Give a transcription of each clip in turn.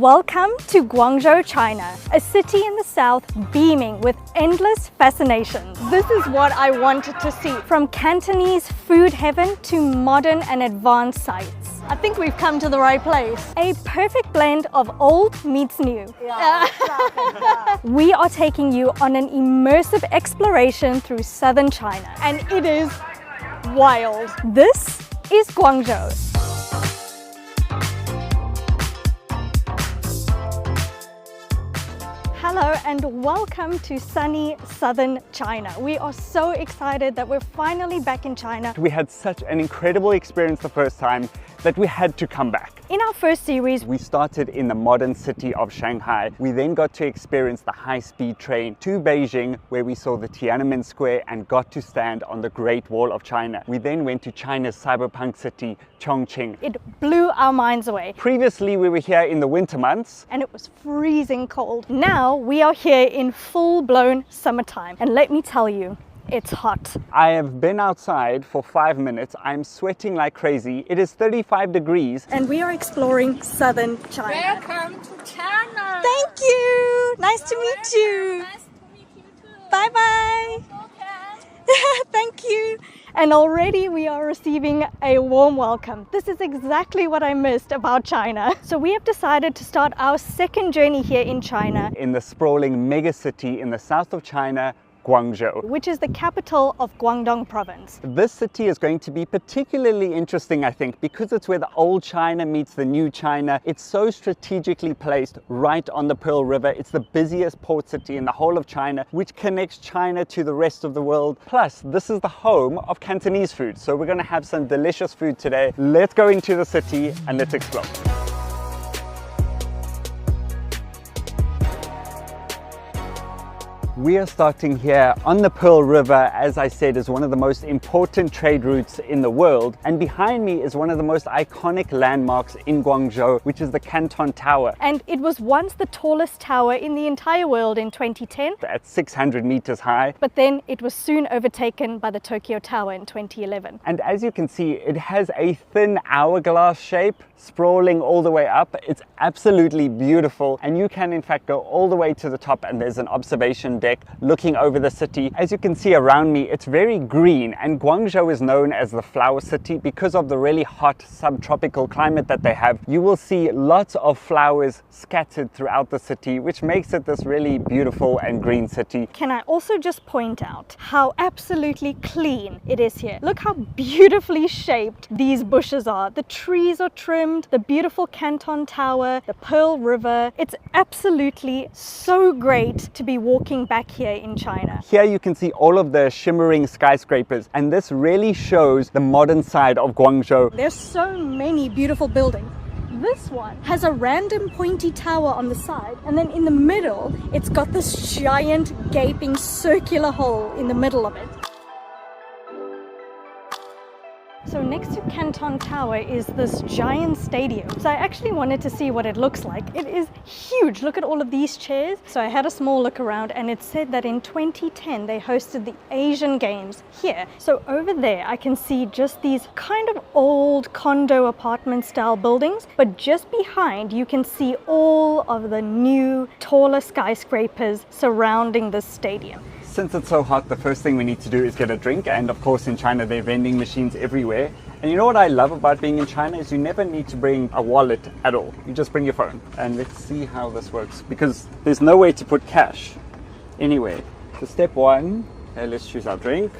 Welcome to Guangzhou, China, a city in the south beaming with endless fascinations. This is what I wanted to see. From Cantonese food heaven to modern and advanced sites. I think we've come to the right place. A perfect blend of old meets new. We are taking you on an immersive exploration through southern China. And it is wild. This is Guangzhou. Hello and welcome to sunny southern China. We are so excited that we're finally back in China. We had such an incredible experience the first time that we had to come back. In our first series, we started in the modern city of Shanghai. We then got to experience the high-speed train to Beijing, where we saw the Tiananmen Square and got to stand on the Great Wall of China. We then went to China's cyberpunk city, Chongqing. It blew our minds away. Previously, we were here in the winter months. And it was freezing cold. Now we are here in full-blown summertime. And let me tell you, it's hot. I have been outside for 5 minutes. I'm sweating like crazy. It is 35 degrees. And we are exploring southern China. Welcome to China. Thank you. Nice to meet you. Nice to meet you too. Bye-bye. Okay. Thank you. And already we are receiving a warm welcome. This is exactly what I missed about China. So we have decided to start our second journey here in China. In the sprawling megacity in the south of China, Guangzhou, which is the capital of Guangdong province. This city is going to be particularly interesting, I think, because it's where the old China meets the new China. It's so strategically placed right on the Pearl River. It's the busiest port city in the whole of China, which connects China to the rest of the world. Plus, this is the home of Cantonese food. So we're going to have some delicious food today. Let's go into the city and let's explore. We are starting here on the Pearl River, as I said, is one of the most important trade routes in the world. And behind me is one of the most iconic landmarks in Guangzhou, which is the Canton Tower. And it was once the tallest tower in the entire world in 2010. At 600 meters high. But then it was soon overtaken by the Tokyo Tower in 2011. And as you can see, it has a thin hourglass shape, sprawling all the way up. It's absolutely beautiful. And you can in fact go all the way to the top, and there's an observation deck looking over the city. As you can see around me, it's very green, and Guangzhou is known as the flower city because of the really hot subtropical climate that they have. You will see lots of flowers scattered throughout the city, which makes it this really beautiful and green city. Can I also just point out how absolutely clean it is here? Look how beautifully shaped these bushes are. The trees are trimmed, the beautiful Canton Tower, the Pearl River. It's absolutely so great to be walking back here in China. Here you can see all of the shimmering skyscrapers, and this really shows the modern side of Guangzhou. There's so many beautiful buildings. This one has a random pointy tower on the side, and then in the middle it's got this giant gaping circular hole in the middle of it. So next to Canton Tower is this giant stadium. So I actually wanted to see what it looks like. It is huge. Look at all of these chairs. So I had a small look around, and it said that in 2010 they hosted the Asian Games here. So over there I can see just these kind of old condo apartment style buildings, but just behind you can see all of the new taller skyscrapers surrounding this stadium. Since it's so hot, the first thing we need to do is get a drink, and of course in China there are vending machines everywhere. And you know what I love about being in China is you never need to bring a wallet at all. You just bring your phone. And let's see how this works, because there's no way to put cash anyway. So step one, let's choose our drink.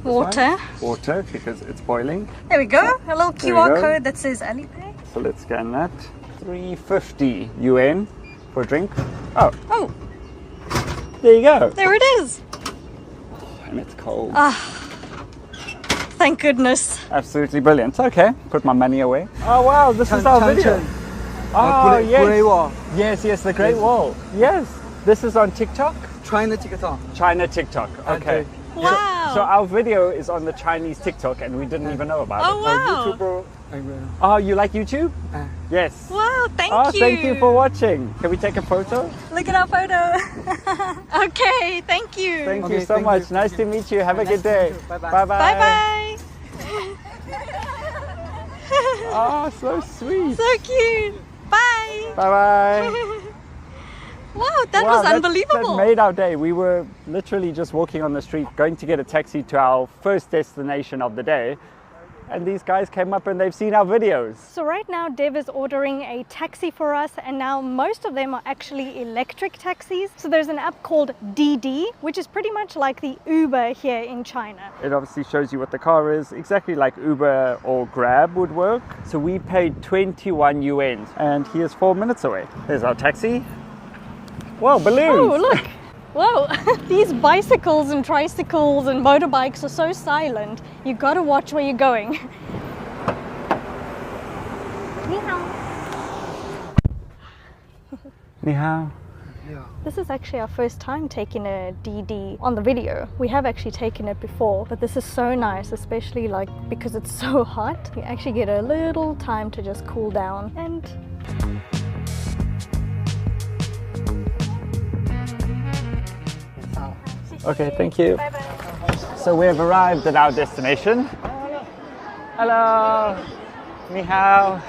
Water. Water, because it's boiling. There we go. A little There we QR go. code that says Alipay. So let's scan that. 350 yuan for a drink. Oh, Oh, there you go. there it is. And it's cold. Thank goodness. Absolutely brilliant. Okay, put my money away. Oh wow, this is our video. Oh yes. Great Wall. Yes, the Great Wall. Yes, this is on TikTok. China TikTok. China TikTok. Okay. Wow. So our video is on the Chinese TikTok, and we didn't even know about Oh, it. wow. YouTuber. Oh, you like YouTube? Yes. Wow, thank you. Thank you for watching. Can we take a photo? Look at our photo. Okay, thank you. Thank Okay, you so thank much. you. Nice to meet you. Have a good day. Bye-bye. Bye-bye. Bye-bye. Oh, so sweet. So cute. Bye. Bye. Bye-bye. Wow, that Wow, was unbelievable. That made our day. We were literally just walking on the street, going to get a taxi to our first destination of the day. And these guys came up and they've seen our videos. So right now Dev is ordering a taxi for us, and now most of them are actually electric taxis. So there's an app called DD, which is pretty much like the Uber here in China. It obviously shows you what the car is, exactly like Uber or Grab would work. So we paid 21 yuan and he is 4 minutes away. There's our taxi. Whoa, balloons! Oh, look! Whoa, these bicycles and tricycles and motorbikes are so silent. You gotta watch where you're going. 你好。Ni hao. This is actually our first time taking a DD on the video. We have actually taken it before, but this is so nice, especially like because it's so hot. You actually get a little time to just cool down and Okay, thank you. bye-bye. So we have arrived at our destination. Hello. Ni hao.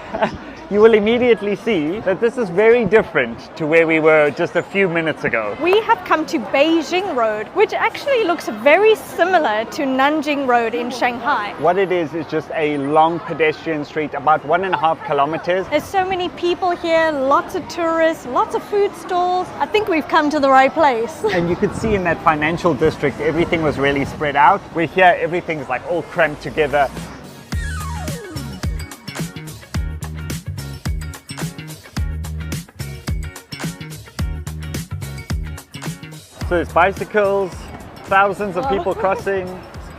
You will immediately see that this is very different to where we were just a few minutes ago. We have come to Beijing Road, which actually looks very similar to Nanjing Road in Shanghai. What it is just a long pedestrian street, about 1.5 kilometers. There's so many people here, lots of tourists, lots of food stalls. I think we've come to the right place. And you could see in that financial district, everything was really spread out. We're here, everything's like all cramped together. So there's bicycles, thousands of people crossing,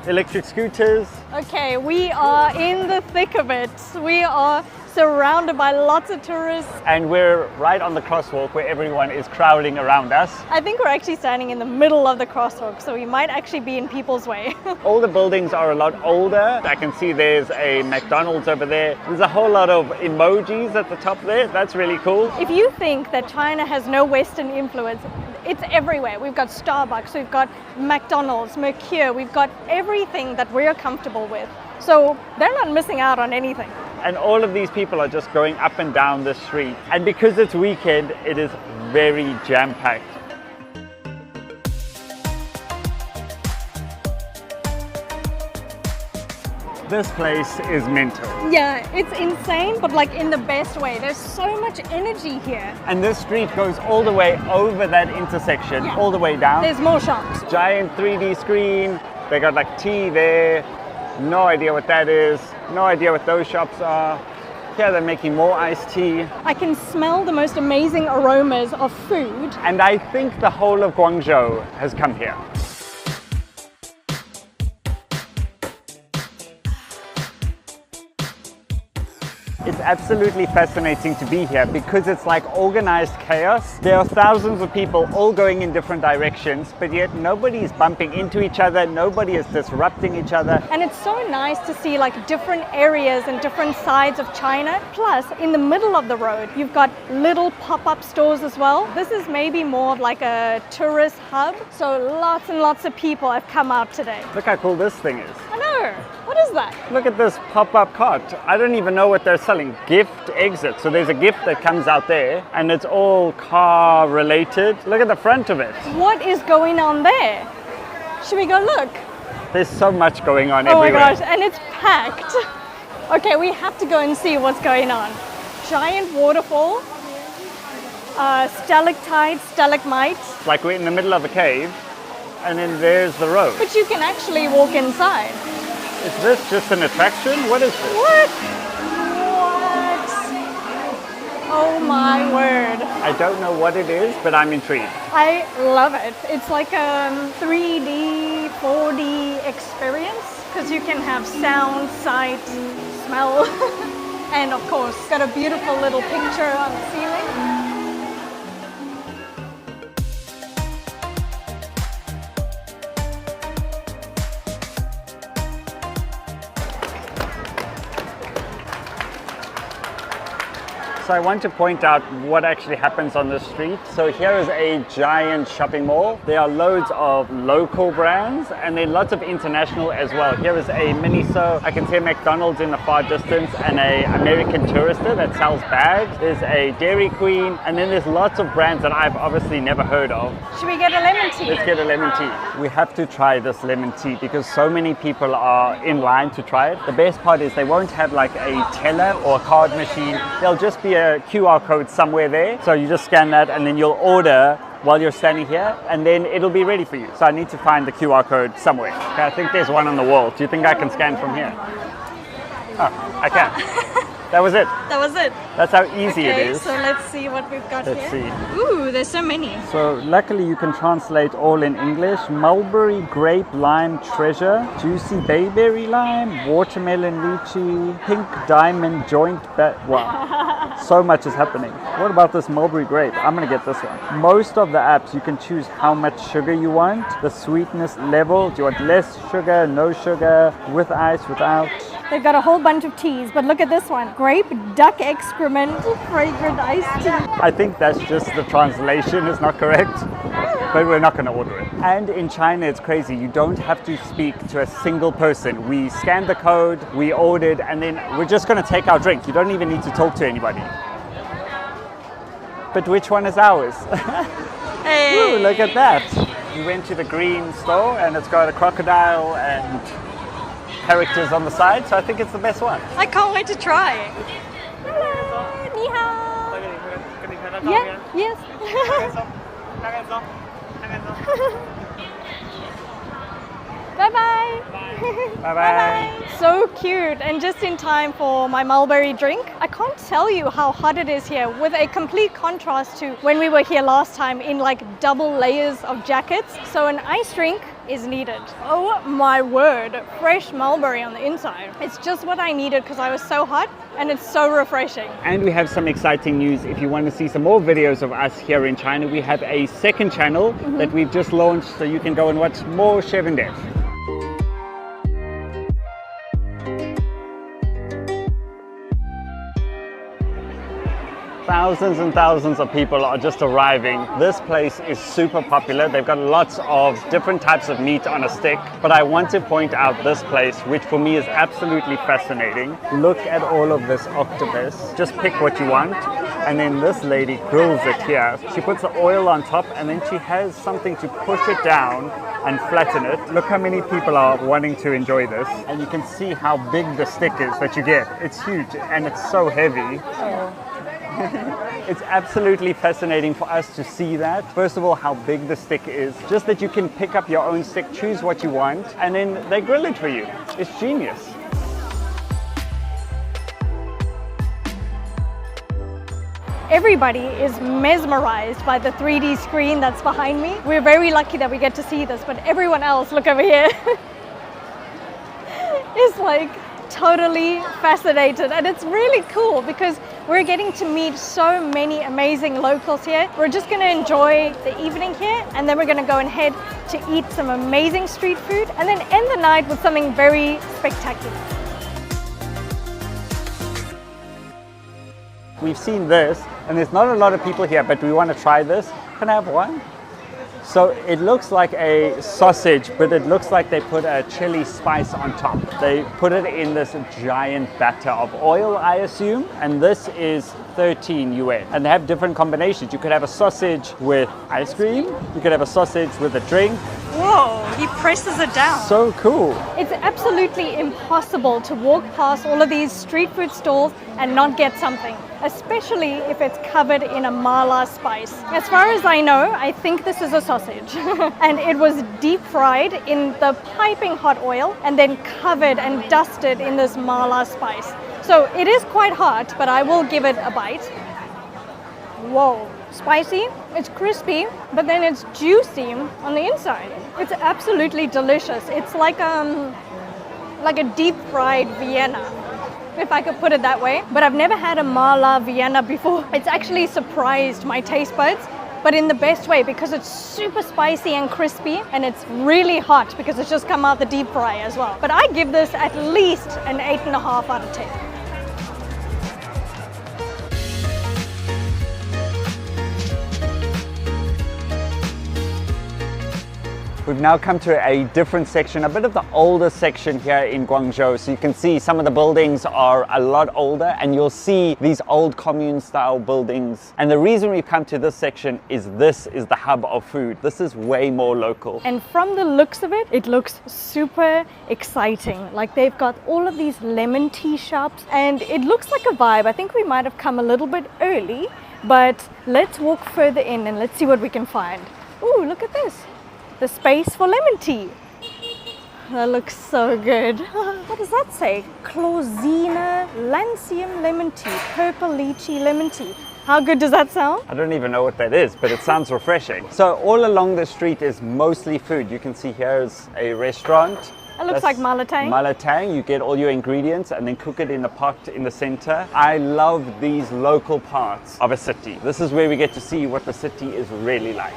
electric scooters. Okay, we are in the thick of it. We are surrounded by lots of tourists. And we're right on the crosswalk where everyone is crowding around us. I think we're actually standing in the middle of the crosswalk, so we might actually be in people's way. All the buildings are a lot older. I can see there's a McDonald's over there. There's a whole lot of emojis at the top there. That's really cool. If you think that China has no Western influence, it's everywhere. We've got Starbucks, we've got McDonald's, Mercure, we've got everything that we're comfortable with. So they're not missing out on anything. And all of these people are just going up and down the street. And because it's weekend, it is very jam-packed. This place is mental. Yeah, it's insane, but like in the best way. There's so much energy here. And this street goes all the way over that intersection, Yeah. all the way down. There's more shops. Giant 3D screen. They got like tea there. No idea what that is. No idea what those shops are. Here they're making more iced tea. I can smell the most amazing aromas of food. And I think the whole of Guangzhou has come here. It's absolutely fascinating to be here because it's like organized chaos. There are thousands of people all going in different directions, but yet nobody is bumping into each other, nobody is disrupting each other. And it's so nice to see like different areas and different sides of China. Plus, in the middle of the road, you've got little pop-up stores as well. This is maybe more of like a tourist hub. So lots and lots of people have come out today. Look how cool this thing is. I know. What is that? Look at this pop-up cart. I don't even know what they're selling. Gift exit. So there's a gift that comes out there and it's all car related. Look at the front of it. What is going on there? Should we go look? There's so much going on Oh my everywhere. gosh, and it's packed. Okay, we have to go and see what's going on. Giant waterfall, stalactites, stalagmites, Like we're in the middle of a cave and then there's the road. but you can actually walk inside. Is this just an attraction? What is this? What? Oh my word. I don't know what it is, but I'm intrigued. I love it. It's like a 3D, 4D experience because you can have sound, sight, smell, and of course, got a beautiful little picture on the ceiling. So I want to point out what actually happens on the street. So here is a giant shopping mall. There are loads of local brands and then lots of international as well. Here is a Miniso. I can see a McDonald's in the far distance and a American Tourister that sells bags. There's a Dairy Queen, and then there's lots of brands that I've obviously never heard of. Should we get a lemon tea? Let's get a lemon tea. We have to try this lemon tea because so many people are in line to try it. The best part is they won't have like a teller or a card machine. There'll just be a QR code somewhere there. So you just scan that and then you'll order while you're standing here and then it'll be ready for you. So I need to find the QR code somewhere. Okay, I think there's one on the wall. Do you think I can scan from here? Oh, I can. That was it. That was it. That's how easy it is. So let's see what we've got Let's here. see. Ooh, there's so many. So luckily you can translate all in English. Mulberry, grape, lime, treasure, juicy bayberry lime, watermelon, lychee, pink diamond, joint, wow. So much is happening. What about this mulberry grape? I'm gonna get this one. Most of the apps you can choose how much sugar you want, the sweetness level. Do you want less sugar, no sugar, with ice, without? They've got a whole bunch of teas, but look at this one. Grape, duck excrement, fragrant iced tea. I think that's just the translation is not correct, but we're not going to order it. And in China, it's crazy. You don't have to speak to a single person. We scanned the code, we ordered, and then we're just going to take our drink. You don't even need to talk to anybody. But which one is ours? Hey. Ooh, look at that. We went to the green store and it's got a crocodile and characters on the side, so I think it's the best one. I can't wait to try. Hello, ni hao. Yeah, yes. Bye-bye. Bye-bye. So cute, and just in time for my mulberry drink. I can't tell you how hot it is here, with a complete contrast to when we were here last time in like double layers of jackets. So an ice drink is needed. Oh my word, fresh mulberry on the inside. It's just what I needed because I was so hot and it's so refreshing. And we have some exciting news. If you want to see some more videos of us here in China, we have a second channel that we've just launched, so you can go and watch more Chef and Dev. Thousands and thousands of people are just arriving. This place is super popular. They've got lots of different types of meat on a stick. But I want to point out this place, which for me is absolutely fascinating. Look at all of this octopus. Just pick what you want. And then this lady grills it here. She puts the oil on top and then she has something to push it down and flatten it. Look how many people are wanting to enjoy this. And you can see how big the stick is that you get. It's huge and it's so heavy. It's absolutely fascinating for us to see that. First of all, how big the stick is. Just that you can pick up your own stick, choose what you want, and then they grill it for you. It's genius. Everybody is mesmerized by the 3D screen that's behind me. We're very lucky that we get to see this, but everyone else, look over here, is like totally fascinated. And it's really cool because we're getting to meet so many amazing locals here. We're just going to enjoy the evening here, and then we're going to go and head to eat some amazing street food and then end the night with something very spectacular. We've seen this, and there's not a lot of people here, but we want to try this. Can I have one? So it looks like a sausage, but it looks like they put a chili spice on top. They put it in this giant batter of oil, I assume, and this is 13 yuan. And they have different combinations. You could have a sausage with ice cream. You could have a sausage with a drink. Whoa, he presses it down. So cool. It's absolutely impossible to walk past all of these street food stalls and not get something, especially if it's covered in a mala spice. As far as I know, I think this is a sausage. And it was deep fried in the piping hot oil and then covered and dusted in this mala spice. So it is quite hot, but I will give it a bite. Whoa. Spicy, it's crispy, but then it's juicy on the inside. It's absolutely delicious. It's like a deep fried Vienna, if I could put it that way. But I've never had a mala Vienna before. It's actually surprised my taste buds, but in the best way, because it's super spicy and crispy, and it's really hot because it's just come out the deep fry as well. But I give this at least an 8.5 out of 10. We've now come to a different section, a bit of the older section here in Guangzhou. So you can see some of the buildings are a lot older, and you'll see these old commune style buildings. And the reason we've come to this section is this is the hub of food. This is way more local. And from the looks of it, it looks super exciting. Like they've got all of these lemon tea shops and it looks like a vibe. I think we might have come a little bit early, but let's walk further in and let's see what we can find. Ooh, look at this. The space for lemon tea. That looks so good. What does that say? Clausina Lancium lemon tea, purple lychee lemon tea. How good does that sound? I don't even know what that is, but it sounds refreshing. So all along the street is mostly food. You can see here is a restaurant. It looks like malatang. Malatang, you get all your ingredients and then cook it in a pot in the center. I love these local parts of a city. This is where we get to see what the city is really like.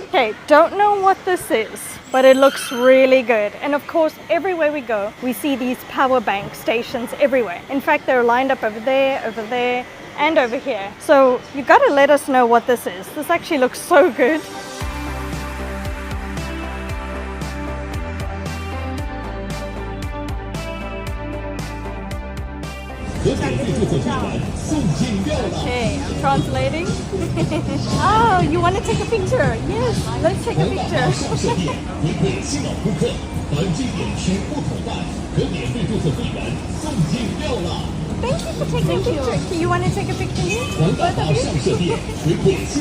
Okay, don't know what this is, but it looks really good. And of course, everywhere we go, we see these power bank stations everywhere. In fact, they're lined up over there, and over here. So you gotta let us know what this is. This actually looks so good. Okay, I'm translating. Oh, you want to take a picture? Yes, let's take a picture. Thank you for taking a picture. You want to take a picture here? Both of you?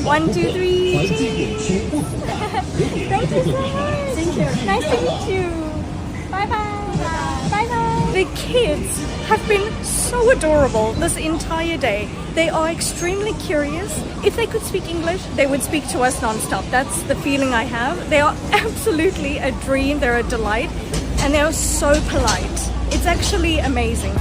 1, 2, 3, cheese. Thank you so much. Thank you. Nice to meet you. Bye-bye. Bye-bye. The kids have been so adorable this entire day. They are extremely curious. If they could speak English, they would speak to us non-stop. That's the feeling I have. They are absolutely a dream. They're a delight. And they are so polite. It's actually amazing.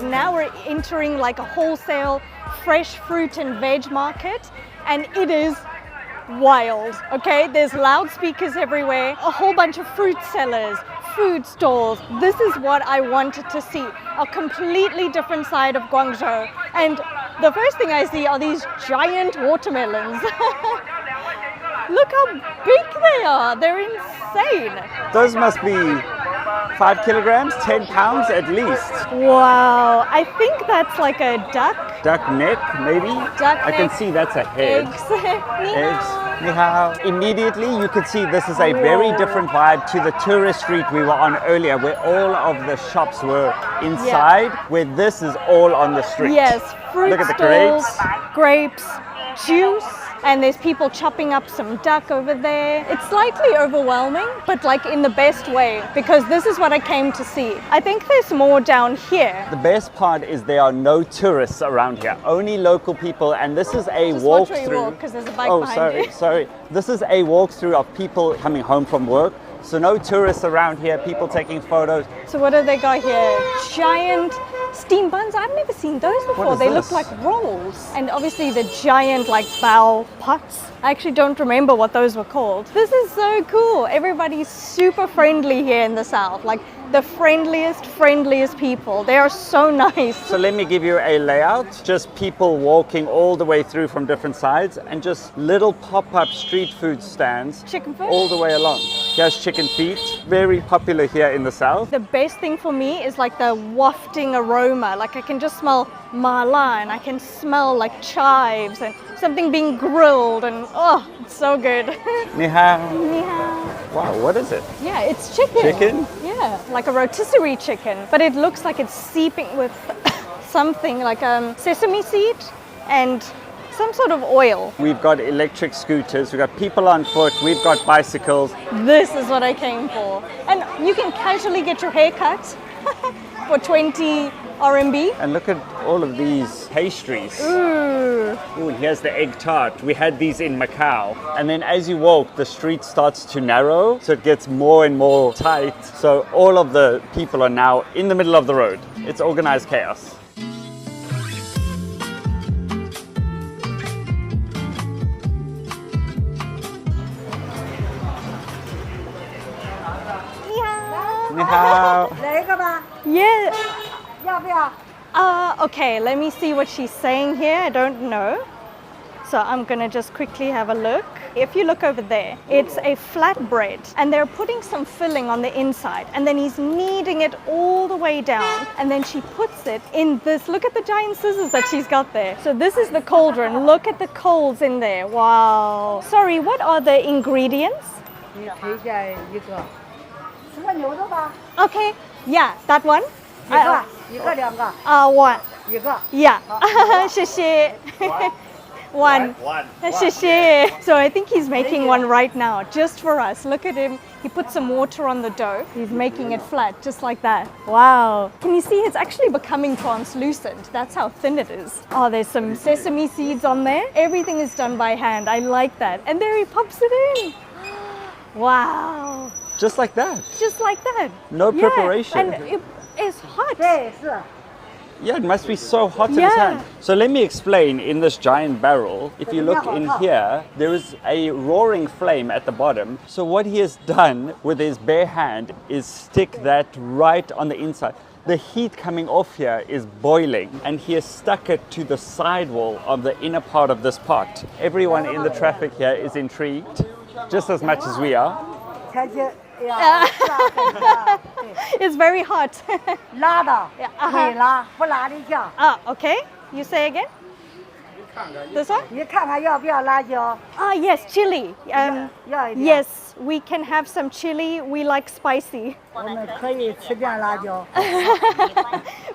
Now we're entering like a wholesale fresh fruit and veg market, and it is wild, okay? There's loudspeakers everywhere, a whole bunch of fruit sellers, food stalls. This is what I wanted to see, a completely different side of Guangzhou. And the first thing I see are these giant watermelons. Look how big they are, they're insane. Those must be 5 kilograms, 10 pounds at least. Wow, I think that's like a duck. Duck neck, maybe? Duck I can neck, see that's a head. eggs. Eggs. Ni hao. Immediately you could see this is a very different vibe to the tourist street we were on earlier, where all of the shops were inside, where this is all on the street. Yes, fruit Look at the stalls, grapes. juice, and there's people chopping up some duck over there. It's slightly overwhelming, but like in the best way, because this is what I came to see. I think there's more down here. The best part is there are no tourists around here, only local people, and this is a Just watch where you walkthrough. walk, because there's a bike behind you. Sorry. This is a walkthrough of people coming home from work. So no tourists around here, people taking photos. So what do they got here? Giant steam buns. I've never seen those before. is They this? look like rolls. And obviously the giant like bao pots. I actually don't remember what those were called. This is so cool. Everybody's super friendly here in the South. Like the friendliest people. They are so nice. So let me give you a layout. Just people walking all the way through from different sides, and just little pop-up street food stands Chicken foot? all the way along. Here's chicken feet, very popular here in the South. The best thing for me is like the wafting aroma. Like I can just smell mala and I can smell like chives and something being grilled, and oh, it's so good. Ni hao. Ni hao. Wow, what is it? Yeah, it's chicken. Chicken? Yeah, like a rotisserie chicken, but it looks like it's seeping with something like sesame seed and some sort of oil. We've got electric scooters, we've got people on foot, we've got bicycles. This is what I came for. And you can casually get your hair cut for 20 RMB. And look at all of these pastries. Ooh. Ooh, and here's the egg tart. We had these in Macau. And then as you walk, the street starts to narrow, so it gets more and more tight. So all of the people are now in the middle of the road. It's organized chaos. Ni hao. 来一个吧， Yeah. 要不要？ Okay, let me see what she's saying here. I don't know. So I'm gonna just quickly have a look. If you look over there, it's a flatbread and they're putting some filling on the inside and then he's kneading it all the way down and then she puts it in this. Look at the giant scissors that she's got there. So this is the cauldron. Look at the coals in there. Wow. Sorry, what are the ingredients? 你推荐一个什么牛肉吧？ Okay, yeah, that one. 一个两个 One. 一个。 Yeah. 谢谢. One. 谢谢. So I think he's making one right now, just for us. Look at him. He put some water on the dough. He's making it flat, just like that. Wow. Can you see it's actually becoming translucent? That's how thin it is. Oh, there's some sesame seeds on there. Everything is done by hand. I like that. And there he pops it in. Wow. Just like that. Just like that. No Yeah, preparation. And it's hot. 对，是。 Yeah, it must be so hot in his Yeah. hand. So let me explain in this giant barrel. If you look in here, there is a roaring flame at the bottom. So what he has done with his bare hand is stick that right on the inside. The heat coming off here is boiling and he has stuck it to the sidewall of the inner part of this pot. Everyone in the traffic here is intrigued, just as much as we are. 天气哎呀，是啊很热对 It's very hot. 辣的 Yeah, 很辣，不辣的酱。 Okay. You say again? This one? 你看看要不要辣椒？ Yes, chili. 要一点。 Yes, we can have some chili. We like spicy. 我们可以吃点辣椒。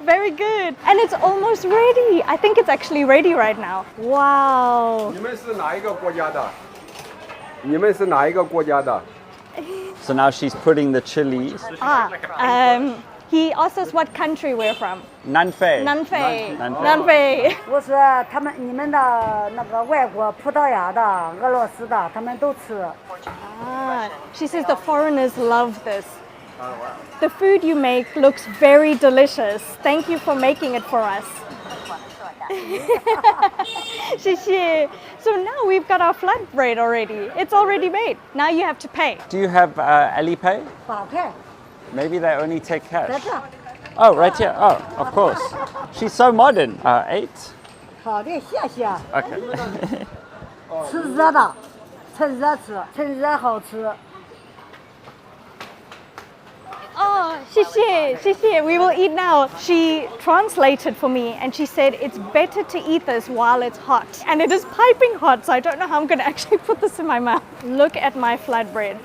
Very good. And it's almost ready. I think it's actually ready right now. Wow. 你们是哪一个国家的？你们是哪一个国家的？ So now she's putting the chilies. He asked us what country we're from. Nanfei. Nanfei. Nanfei. Nanfei. 我说你们的那个外国葡萄牙的、俄罗斯的，他们都吃。 She says the foreigners love this. The food you make looks very delicious. Thank you for making it for us. 谢谢. So now we've got our flatbread already. It's already made. Now you have to pay. Do you have Alipay? 打开， Maybe they only take 在 cash. 这。 Oh, right here. Oh, of course. She's so modern. 8. 好的，谢谢。 Okay. 吃热的，趁热吃，趁热好吃。 Oh, 谢谢, 谢谢. We will eat now. She translated for me and she said it's better to eat this while it's hot. And it is piping hot, so I don't know how I'm going to actually put this in my mouth. Look at my flatbread.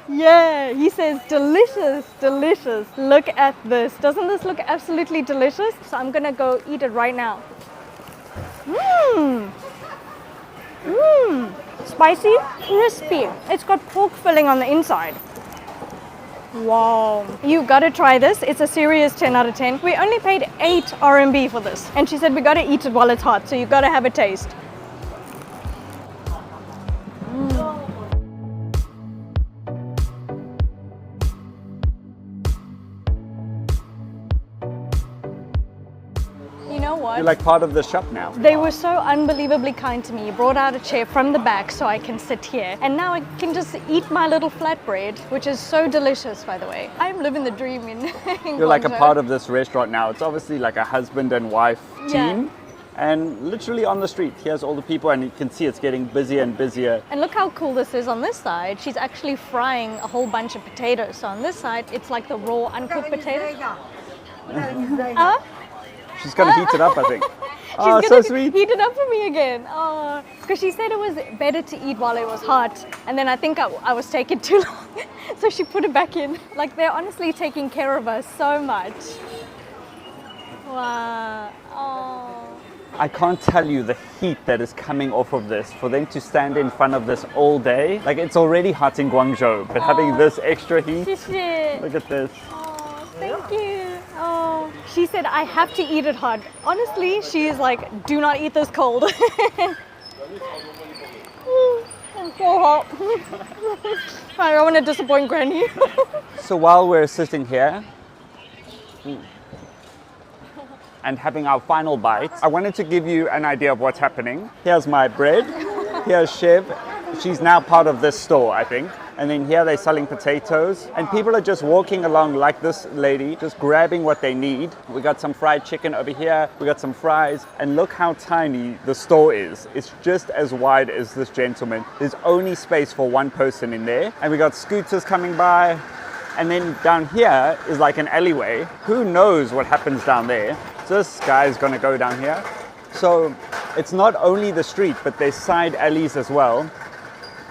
Yeah, he says delicious, delicious. Look at this. Doesn't this look absolutely delicious? So I'm going to go eat it right now. Spicy, crispy. It's got pork filling on the inside. Wow. You gotta try this. It's a serious 10 out of 10. We only paid 8 RMB for this. And she said we gotta eat it while it's hot, so you gotta have a taste. You know what? You're like part of the shop now. They were so unbelievably kind to me. Brought out a chair from the back so I can sit here. And now I can just eat my little flatbread, which is so delicious, by the way. I'm living the dream in You're like a Guangzhou. part of this restaurant now. It's obviously like a husband and wife team. Yeah. And literally on the street, here's all the people, and you can see it's getting busier and busier. And look how cool this is on this side. She's actually frying a whole bunch of potatoes. So on this side, it's like the raw, uncooked potatoes. She's gonna heat it up, I think. She's Oh, gonna so sweet. heat it up for me again. Oh, because she said it was better to eat while it was hot. And then I think I was taking too long. So she put it back in. Like they're honestly taking care of us so much. Wow. Oh. I can't tell you the heat that is coming off of this. For them to stand in front of this all day, like it's already hot in Guangzhou, but having this extra heat, 谢谢. look at this. Oh, thank you. Oh, she said I have to eat it hot. Honestly, she is like, do not eat this cold. It's so hot. I don't want to disappoint Granny. So while we're sitting here and having our final bite, I wanted to give you an idea of what's happening. Here's my bread. Here's Shiv. She's now part of this store, I think. And then here they're selling potatoes. And people are just walking along like this lady, just grabbing what they need. We got some fried chicken over here. We got some fries. And look how tiny the store is. It's just as wide as this gentleman. There's only space for one person in there. And we got scooters coming by. And then down here is like an alleyway. Who knows what happens down there? So this guy is gonna go down here. So it's not only the street, but there's side alleys as well.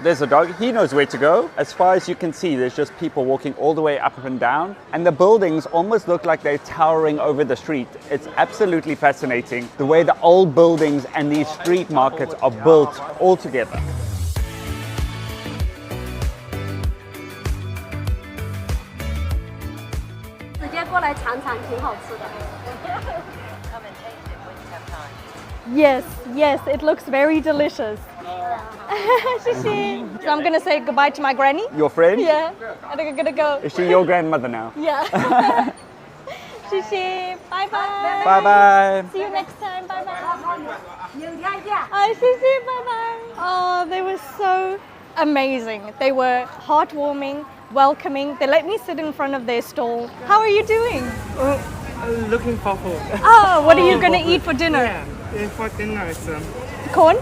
There's a dog, he knows where to go. As far as you can see, there's just people walking all the way up and down. And the buildings almost look like they're towering over the street. It's absolutely fascinating the way the old buildings and these street markets are built all together. 直接过来尝尝，挺好吃的。 Yes, yes, it looks very delicious. Shishi. So I'm gonna say goodbye to my granny. Your friend? Yeah, I think I'm gonna go. Is she your grandmother now? Yeah. Shishi, bye bye. Bye bye. See you next time. Bye bye. 明天见。 Hi, Shishi, bye bye. Oh, they were so amazing. They were heartwarming, welcoming. They let me sit in front of their stall. How are you doing? Looking for food. Oh, what are you gonna eat for dinner? Yeah, for dinner is Corn?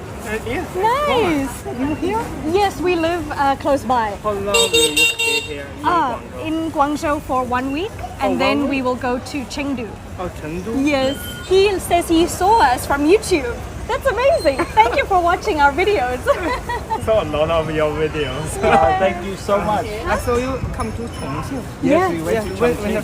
yes. Nice. You here? Yes, we live close by. How long will you stay here? In Guangzhou for 1 week, and then 1 we will go to Chengdu. Oh, Chengdu. Yes, he says he saw us from YouTube. That's amazing. Thank you for watching our videos. Saw a lot of your videos. Thank you so much. I saw you come to Chongqing. Yes. we went to When Chongqing.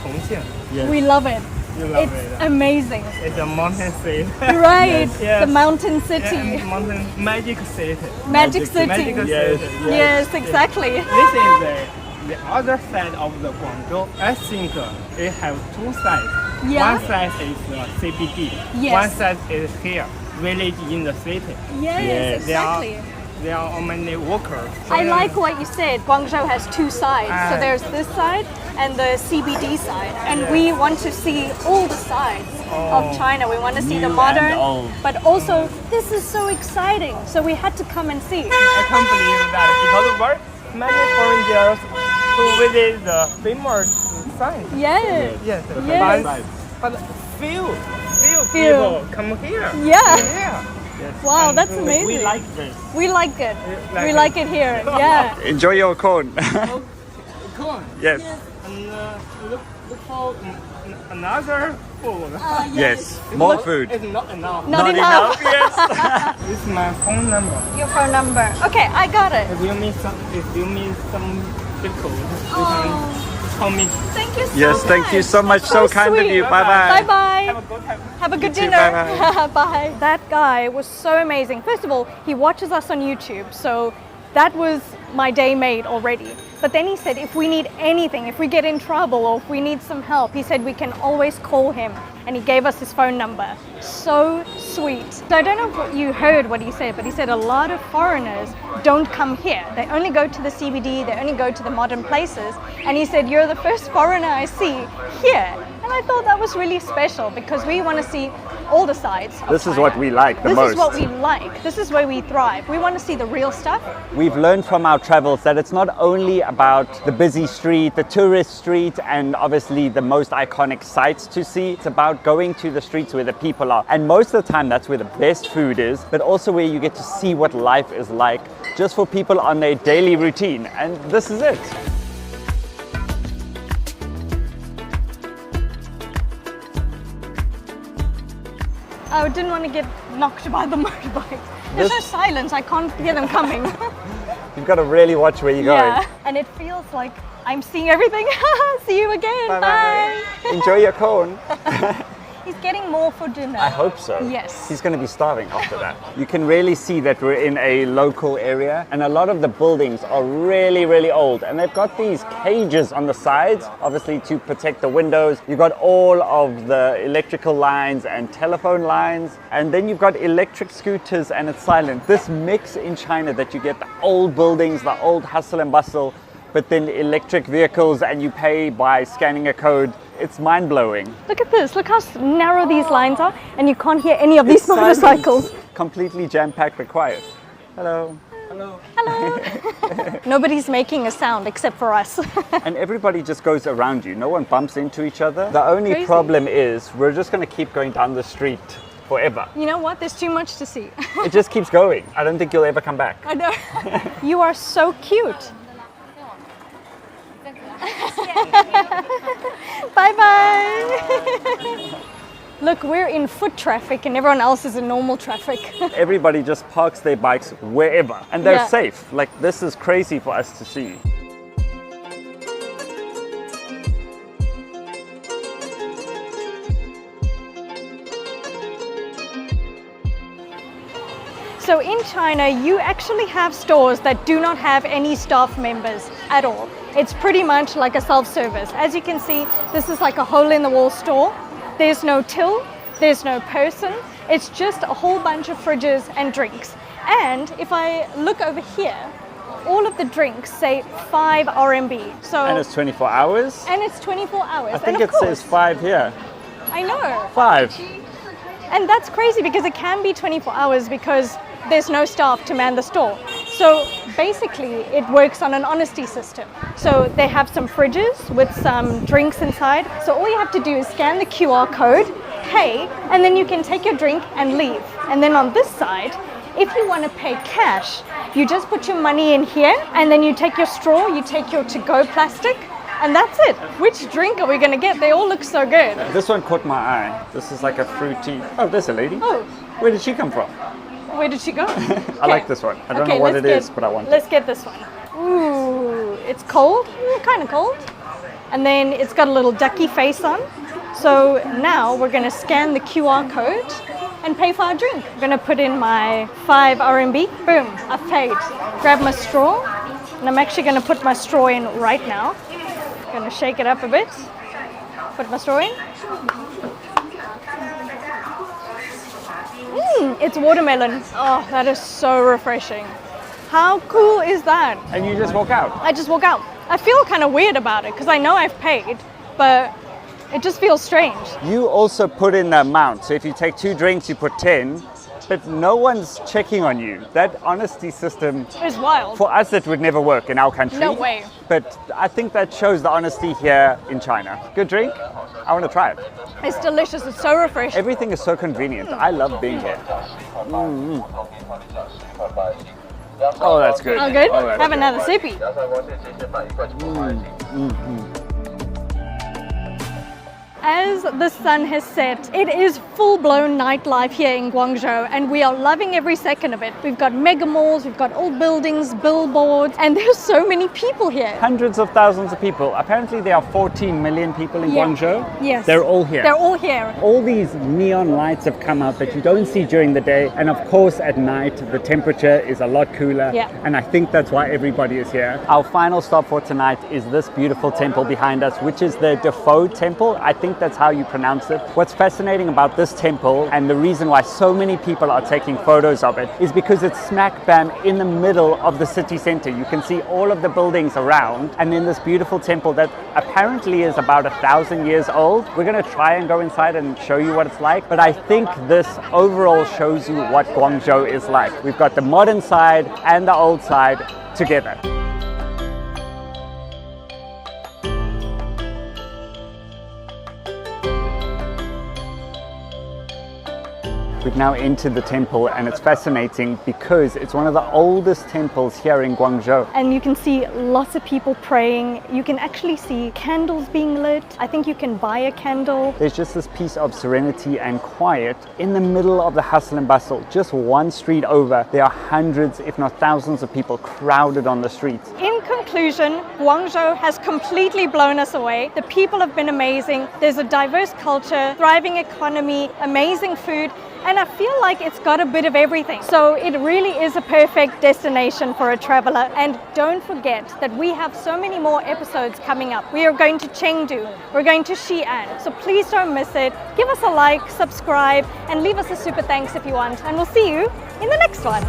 Chongqing. We love it. You love It's it. amazing. It's a mountain city. Right, Yes. the mountain Yeah, city. mountain magic city. Magic city. Magic Yes. city. Yes, exactly. This is the other side of the Guangzhou. I think it have two sides. Yeah. One side is CBD. Yes. One side is here, village in the city. Yes, exactly. There are many workers. I like what you said. Guangzhou has two sides. So Ah. there's this side and the CBD side. And we want to see all the sides of China. We want to see the New modern, and old. but also this is so exciting. So we had to come and see. I can't believe that because very many foreigners who visit the famous site. Yes. Yes, Yes. but few people come here. Yeah. Yeah. Yes. Wow, And that's we amazing. We like this. We like it. like We it. like it here. Yeah. Enjoy your corn. Corn. Yes. And look for another food. Yes. More food. It's not enough. Not enough. Yes. This is my phone number. Your phone number. Okay, I got it. If you need some difficult, you can call me. Thank you so Yes, much. thank you so much. So kind of sweet. you. Bye Bye bye. bye. Have a good time. Have a good too, dinner. bye-bye. Bye. That guy was so amazing. First of all, he watches us on YouTube, so that was my day made already. But then he said if we need anything, if we get in trouble or if we need some help, he said we can always call him. And he gave us his phone number. So sweet. So I don't know if you heard what he said, but he said a lot of foreigners don't come here. They only go to the CBD, they only go to the modern places. And he said, you're the first foreigner I see here. And I thought that was really special because we want to see all the sides of This is China. what we like the This most. is what we like. This is where we thrive. We want to see the real stuff. We've learned from our travels that it's not only about the busy street, the tourist street, and obviously the most iconic sights to see. It's about going to the streets where the people are. And most of the time, that's where the best food is, but also where you get to see what life is like just for people on their daily routine. And this is it. I didn't want to get knocked by the motorbike. There's no This- silence. I can't hear them coming. You've got to really watch where you're going. Yeah, and it feels like I'm seeing everything. See you again. Bye. Enjoy your corn. He's getting more for dinner. I hope so. Yes. He's going to be starving after that. You can really see that we're in a local area, and a lot of the buildings are really, really old. And they've got these cages on the sides, obviously to protect the windows. You've got all of the electrical lines and telephone lines, and then you've got electric scooters, and it's silent. This mix in China that you get the old buildings, the old hustle and bustle, but then electric vehicles, and you pay by scanning a code. It's mind-blowing. Look at this. Look how narrow these lines are, and you can't hear any of these It's silent. motorcycles. Completely jam-packed but quiet. Hello. Hello. Hello. Nobody's making a sound except for us. And everybody just goes around you. No one bumps into each other. The only Crazy. problem is we're just going to keep going down the street forever. You know what? There's too much to see. It just keeps going. I don't think you'll ever come back. I know. You are so cute. Bye-bye. Look, we're in foot traffic and everyone else is in normal traffic. Everybody just parks their bikes wherever and they're Yeah. safe. Like, this is crazy for us to see. So in China, you actually have stores that do not have any staff members at all. It's pretty much like a self-service. As you can see, this is like a hole-in-the-wall store. There's no till, there's no person. It's just a whole bunch of fridges and drinks. And if I look over here, all of the drinks say 5 RMB. So And it's 24 hours. and it's 24 hours. I think and of it says course, 5 here. I know. 5. And that's crazy because it can be 24 hours because there's no staff to man the store. So basically it works on an honesty system. So they have some fridges with some drinks inside. So all you have to do is scan the QR code, pay, and then you can take your drink and leave. And then on this side, if you want to pay cash, you just put your money in here and then you take your straw, you take your to-go plastic, and that's it. Which drink are we going to get? They all look so good. This one caught my eye. This is like a fruity. Oh, there's a lady. Oh. Where did she come from? Where did she go? I like this one. I don't know what it is, but I want it. Let's get this one. Ooh, it's cold, kind of cold. And then it's got a little ducky face on. So now we're going to scan the QR code and pay for our drink. I'm going to put in my 5 RMB. Boom, I've paid. Grab my straw. And I'm actually going to put my straw in right now. Going to shake it up a bit. Put my straw in. It's watermelon. Oh, that is so refreshing. How cool is that? And you just walk out. I just walk out. I feel kind of weird about it because I know I've paid, but it just feels strange. You also put in the amount. So if you take 2 drinks, you put 10, but no one's checking on you. That honesty system, It's wild. for us, it would never work in our country. No way. But I think that shows the honesty here in China. Good drink. I want to try it. It's delicious. It's so refreshing. Everything is so convenient. I love being here. Oh, that's good. Oh, good? Oh, that's Have good. another sippy. As the sun has set, it is full-blown nightlife here in Guangzhou and we are loving every second of it. We've got mega malls, we've got old buildings, billboards, and there's so many people here. Hundreds of thousands of people. Apparently there are 14 million people in Yeah. Guangzou. Yes. They're all here. They're all here. All these neon lights have come out that you don't see during the day, and of course at night the temperature is a lot cooler. Yeah. And I think that's why everybody is here. Our final stop for tonight is this beautiful temple behind us, which is the Defo Temple. I think that's how you pronounce it. What's fascinating about this temple, and the reason why so many people are taking photos of it, is because it's smack bam in the middle of the city center. You can see all of the buildings around, and then this beautiful temple that apparently is about 1,000 years old. We're going to try and go inside and show you what it's like, but I think this overall shows you what Guangzhou is like. We've got the modern side and the old side together. We've now entered the temple and it's fascinating because it's one of the oldest temples here in Guangzhou. And you can see lots of people praying. You can actually see candles being lit. I think you can buy a candle. There's just this piece of serenity and quiet in the middle of the hustle and bustle. Just one street over, there are hundreds, if not thousands of people crowded on the streets. In conclusion, Guangzhou has completely blown us away. The people have been amazing. There's a diverse culture, thriving economy, amazing food, and I feel like it's got a bit of everything. So it really is a perfect destination for a traveler. And don't forget that we have so many more episodes coming up. We are going to Chengdu, we're going to Xi'an, so please don't miss it. Give us a like, subscribe, and leave us a super thanks if you want. And we'll see you in the next one.